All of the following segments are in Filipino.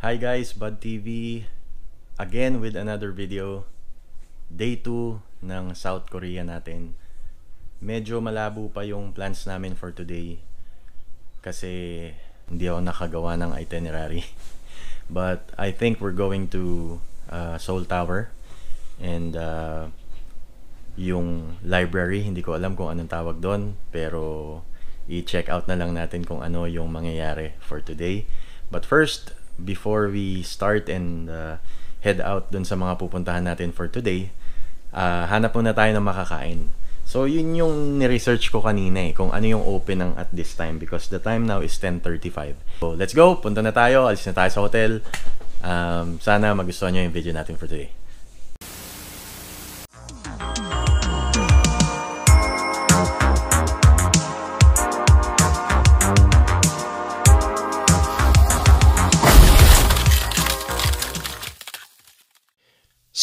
Hi guys, Bud TV again with another video. Day 2 ng South Korea natin. Medyo malabo pa yung plans namin for today kasi hindi ako nakagawa ng itinerary. But I think we're going to Seoul Tower and yung library, hindi ko alam kung anong tawag doon, pero i-check out na lang natin kung ano yung mangyayari for today. But first, before we start and head out dun sa mga pupuntahan natin for today, hanap muna tayo ng makakain. So yun yung ni-research ko kanina kung ano yung open ng at this time because the time now is 10:35. So let's go, punta na tayo, alis na tayo sa hotel. Sana magustuhan nyo yung video natin for today.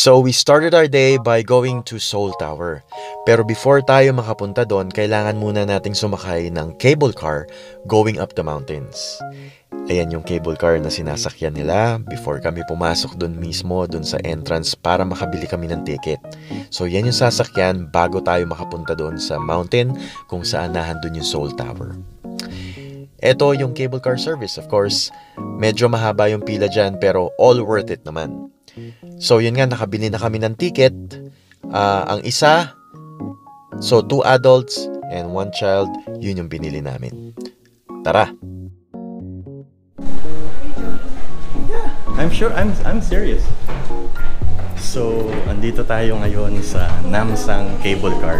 So we started our day by going to Seoul Tower. Pero before tayo makapunta doon, kailangan muna nating sumakay ng cable car going up the mountains. Ayan yung cable car na sinasakyan nila before kami pumasok doon mismo, doon sa entrance para makabili kami ng ticket. So yan yung sasakyan bago tayo makapunta doon sa mountain kung saan nahandun yung Seoul Tower. Ito yung cable car service, of course. Medyo mahaba yung pila dyan pero all worth it naman. So yun nga, nakabili na kami ng ticket. Ang isa, so 2 adults and 1 child, yun yung binili namin. Tara! Yeah, I'm sure, I'm serious. So, andito tayo ngayon sa Namsang Cable Car.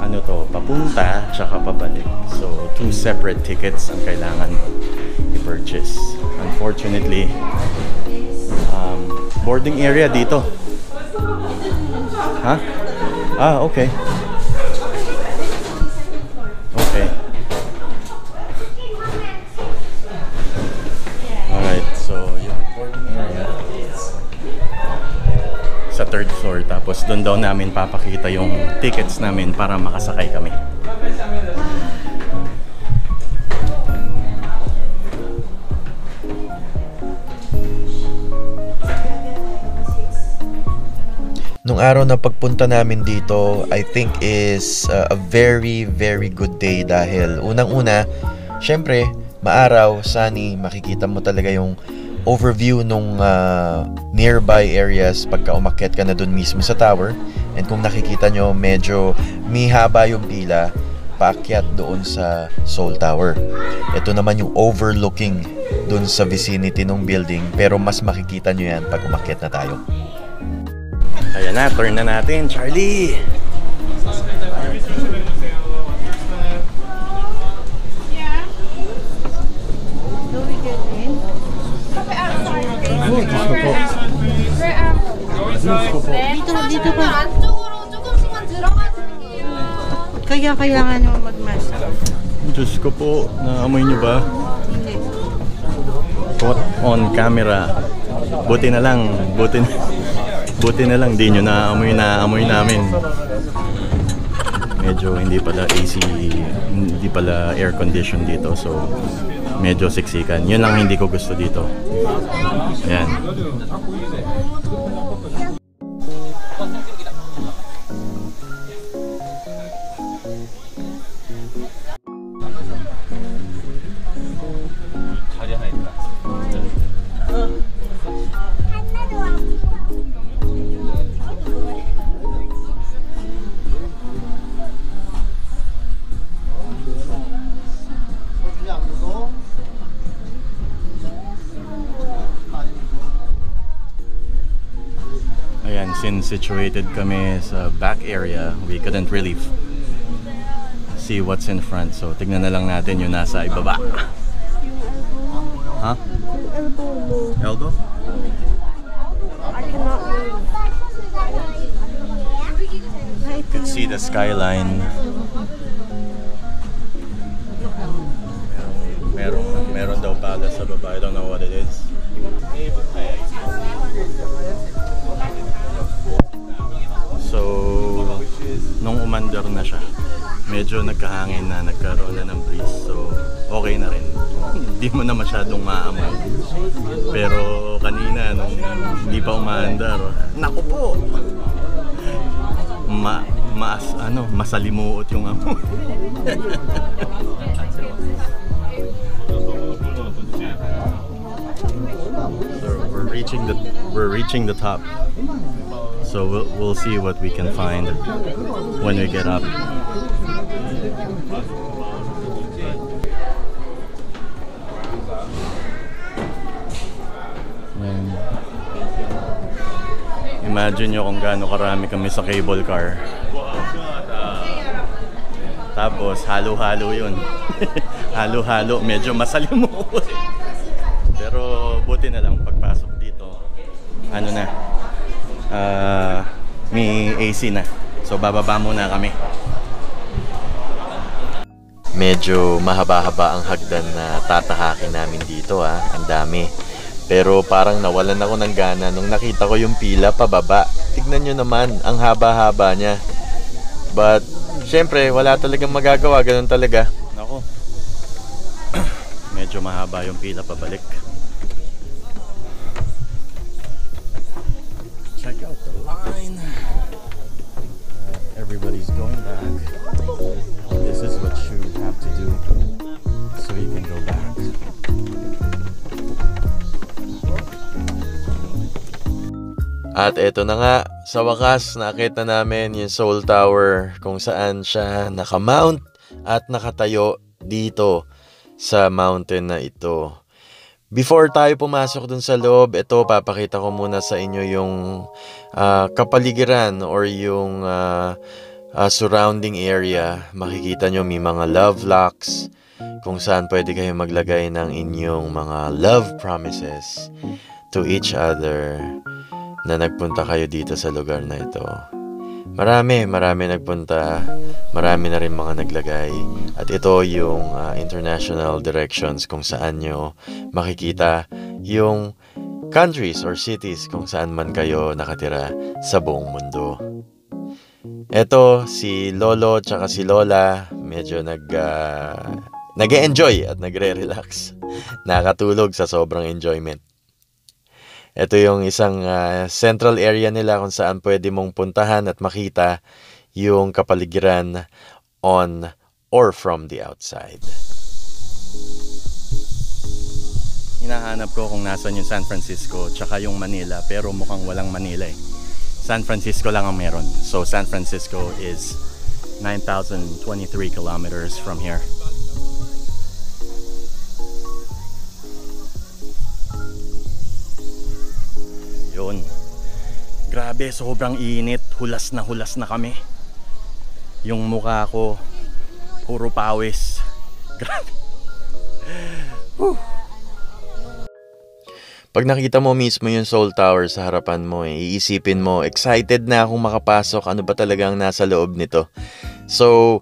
Ano to, papunta tsaka pabalik. So, 2 separate tickets ang kailangan mo i-purchase. Unfortunately, boarding area dito. Ha? Okay. Okay. Alright, so yung boarding area sa 3rd floor. Tapos doon daw namin papakita yung tickets namin para makasakay kami. Nung araw na pagpunta namin dito, I think is a very, very good day dahil unang-una, syempre, maaraw, sunny, makikita mo talaga yung overview nung nearby areas pagka umakyat ka na dun mismo sa tower. And kung nakikita nyo, medyo mihaba yung pila paakyat doon sa Seoul Tower. Ito naman yung overlooking dun sa vicinity ng building, pero mas makikita nyo yan pag umakyat na tayo. Ayan na, turn na natin, Charlie! Dito ka. Kaya kailangan nyo mag-mask. Diyos ko po, naamoy nyo ba? Hindi. Caught on camera. Buti na lang di nyo naamoy namin. Medyo hindi pala AC, hindi pala air condition dito, so medyo siksikan. Yun lang hindi ko gusto dito. Ayan. Ayan, since situated kami sa back area, we couldn't really see what's in front. So, tignan na lang natin yung nasa ibaba. Ha? Elbow? You can see the skyline. Meron daw pala sa baba. I don't know what it is. So, nung umandar na siya, medyo nagkahangin na, nagkaroon na ng breeze. So, okay na rin. Hindi hindi mo na masyadong maamoy. Pero kanina, nung hindi pa umaandar, naku po! Masalimuot yung amoy. So we're reaching the top. So we'll see what we can find when we get up. Imagine nyo kung gaano karami kami sa cable car. Tapos halo-halo yun. Halo-halo, medyo masalimuot. Pero buti na lang pagpasok dito, ano na, may AC na. So bababa muna kami. Medyo mahaba-haba ang hagdan na tatahakin namin dito Ang dami. Pero parang nawalan ako ng gana nung nakita ko yung pila pababa. Tignan nyo naman, ang haba-haba niya. But, syempre, wala talagang magagawa. Ganun talaga. Nako. Medyo mahaba yung pila pabalik. Check out the line. Everybody's going back. This is what you have to do so you can go back. At eto na nga, sa wakas nakita namin yung Seoul Tower kung saan siya nakamount at nakatayo dito sa mountain na ito. Before tayo pumasok dun sa loob, ito papakita ko muna sa inyo yung kapaligiran or yung surrounding area. Makikita nyo may mga love locks kung saan pwede kayo maglagay ng inyong mga love promises to each other na nagpunta kayo dito sa lugar na ito. Marami nagpunta, marami na rin mga naglagay. At ito yung international directions kung saan nyo makikita yung countries or cities kung saan man kayo nakatira sa buong mundo. Ito, si Lolo tsaka si Lola, medyo nag-enjoy at nagre-relax. Nakatulog sa sobrang enjoyment. Ito yung isang central area nila kung saan pwede mong puntahan at makita yung kapaligiran on or from the outside. Hinahanap ko kung nasan yung San Francisco tsaka yung Manila, pero mukhang walang Manila eh. San Francisco lang ang meron. So San Francisco is 9,023 kilometers from here. Yun. Grabe, sobrang init. Hulas na kami. Yung mukha ko, puro pawis. Grabe. Pag nakita mo mismo yung Seoul Tower sa harapan mo, iisipin mo, excited na akong makapasok. Ano ba talagang nasa loob nito? So,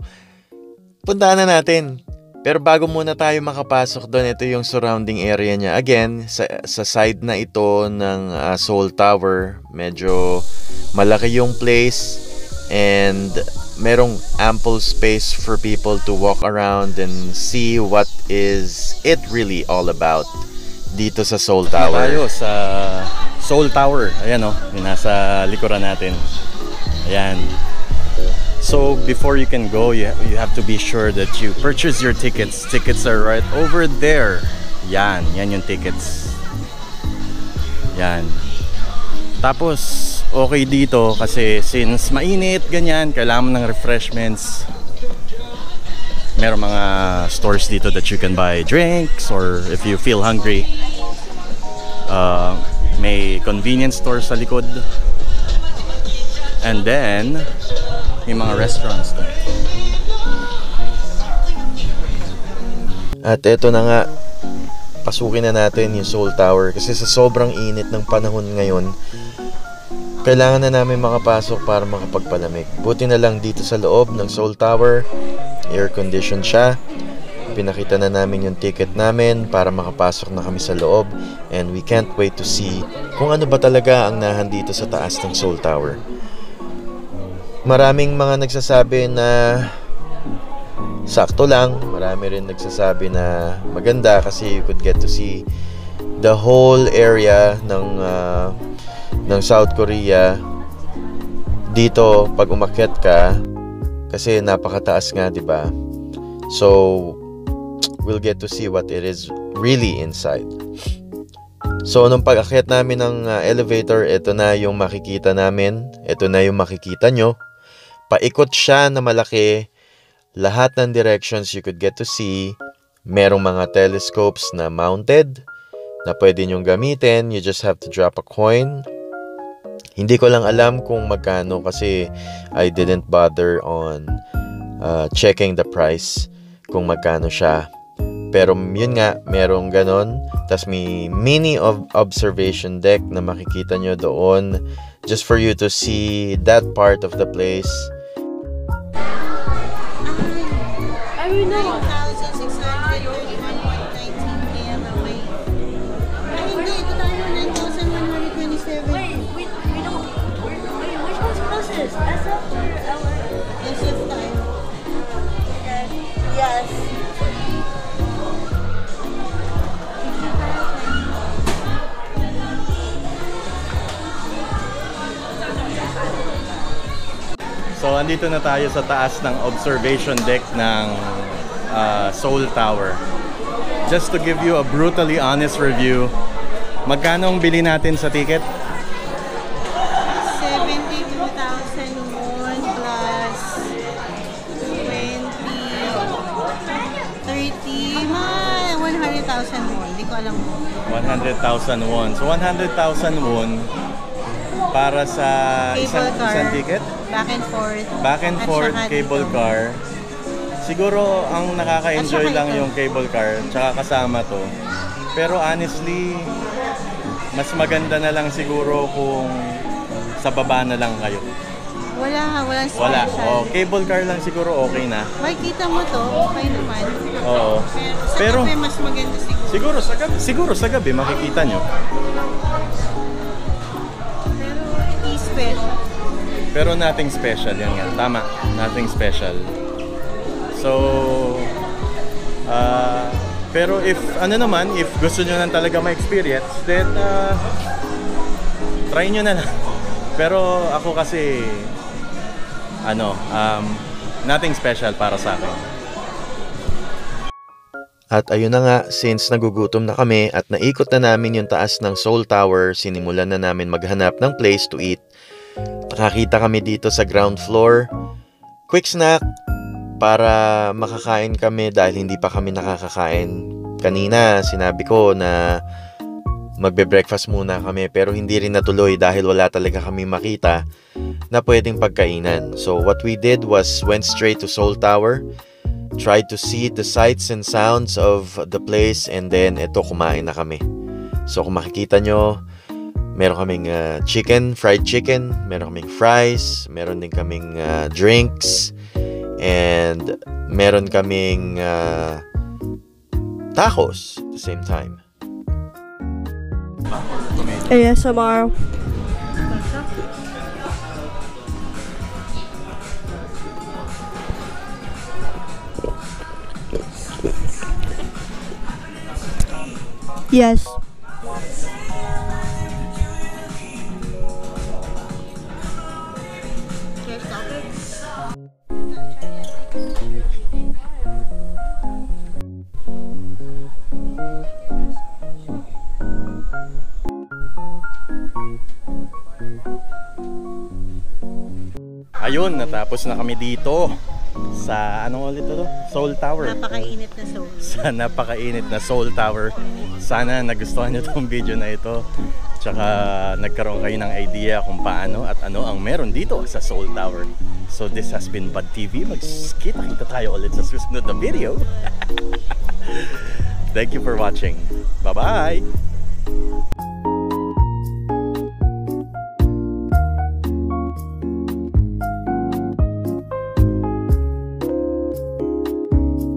puntahan na natin. Pero bago muna tayo makapasok doon, ito yung surrounding area niya. Again, sa side na ito ng Seoul Tower, medyo malaki yung place and merong ample space for people to walk around and see what is it really all about dito sa Seoul Tower. Tayo sa Seoul Tower. Ayan yung nasa likuran natin. Ayan. So before you can go, you have to be sure that you purchase your tickets. Tickets are right over there. Yan yung tickets. Yan. Tapos okay dito kasi since mainit ganyan, kailangan mo ng refreshments. Meron mga stores dito that you can buy drinks, or if you feel hungry, may convenience store sa likod. And then may mga restaurants doon. At eto na nga, pasukin na natin yung Seoul Tower kasi sa sobrang init ng panahon ngayon, kailangan na namin makapasok para makapagpalamig. Buti na lang dito sa loob ng Seoul Tower, air condition siya. Pinakita na namin yung ticket namin para makapasok na kami sa loob, and we can't wait to see kung ano ba talaga ang nahan dito sa taas ng Seoul Tower. Maraming mga nagsasabi na sakto lang. Marami rin nagsasabi na maganda kasi you could get to see the whole area ng South Korea dito pag umakyat ka kasi napakataas nga, 'di ba? So we'll get to see what it is really inside. So nung pag-akyat namin ng elevator, ito na yung makikita namin, ito na yung makikita nyo. Paikot siya na malaki. Lahat ng directions you could get to see. Merong mga telescopes na mounted na pwede nyong gamitin. You just have to drop a coin. Hindi ko lang alam kung magkano kasi I didn't bother on checking the price kung magkano siya. Pero yun nga, merong ganon. Tapos may mini observation deck na makikita nyo doon just for you to see that part of the place. I will know. 9,600 or 1.19 km away. Ay, hindi. Ito tayo, 9,127. Wait, we don't. Wait, which one's closest? SF or LA? SF tayo. Yes. So, andito na tayo sa taas ng observation deck ng Seoul Tower. Just to give you a brutally honest review, magkano ang bili natin sa ticket? 72,000 won plus 20, 30, mga 100,000 won. Hindi ko alam mo. 100,000 won. So, 100,000 won para sa isang ticket? Back and forth. Back and At forth saka cable dito. car. Siguro ang nakaka-enjoy At saka lang ito. yung cable car, tsaka kasama to. Pero honestly, mas maganda na lang siguro kung sa baba na lang kayo. Walang special. Wala. Cable car lang siguro okay na. Makikita mo to, okay naman. Oo. Pero Pero sa gabi mas maganda siguro. siguro sa gabi makikita nyo. Pero hindi special. Pero nothing special yan nga. Tama, nothing special. So, pero if gusto nyo na talaga ma-experience, then try nyo na lang. Pero ako kasi, nothing special para sa akin. At ayun na nga, since nagugutom na kami at naikot na namin yung taas ng Seoul Tower, sinimulan na namin maghanap ng place to eat. Nakakita kami dito sa ground floor. Quick snack para makakain kami dahil hindi pa kami nakakakain. Kanina sinabi ko na magbe-breakfast muna kami pero hindi rin natuloy dahil wala talaga kami makita na pwedeng pagkainan. So what we did was went straight to Seoul Tower, tried to see the sights and sounds of the place, and then kumain na kami. So kung makikita nyo, meron kaming fried chicken, meron kaming fries, meron din kaming drinks, and meron kaming tacos at the same time. ASMR. Yes. Ayun, natapos na kami dito sa ulit ito? Seoul Tower. Napakainit na Seoul. Sa napakainit na Seoul Tower. Sana nagustuhan nyo tong video na ito. Tsaka nagkaroon kayo ng idea kung paano at ano ang meron dito sa Seoul Tower. So this has been Bud TV. Magkita-kita tayo ulit sa susunod na video. Thank you for watching. Bye-bye!